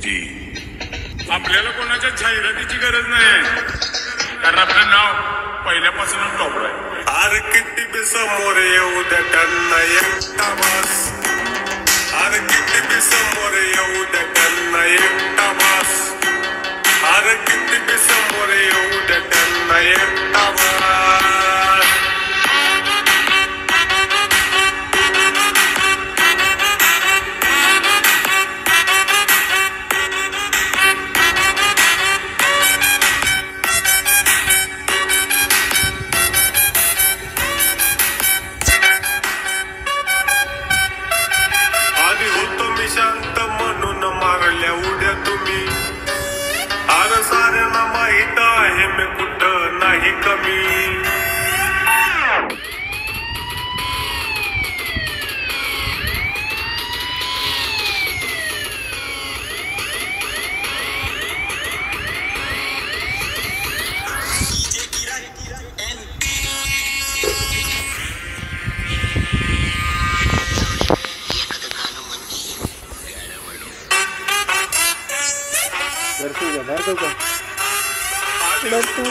आपल्याला कोणाच्या जाहिरातीची गरज नाही, कारण आपलं नाव पहिल्यापासूनच टॉपला आहे. अरे किती बी समोर येऊ द्या त्यांना एकटा बस. अरे किती बी समोर येऊ द्या त्यांना एकटा बस. अरे किती बी समोर येऊ द्या त्यांना एकटा बस. शांत म्हणून मारल्या उद्या तुम्ही. अरे साऱ्यांना माहित आहे मी कुठं नाही कमी. Bertu, bertu,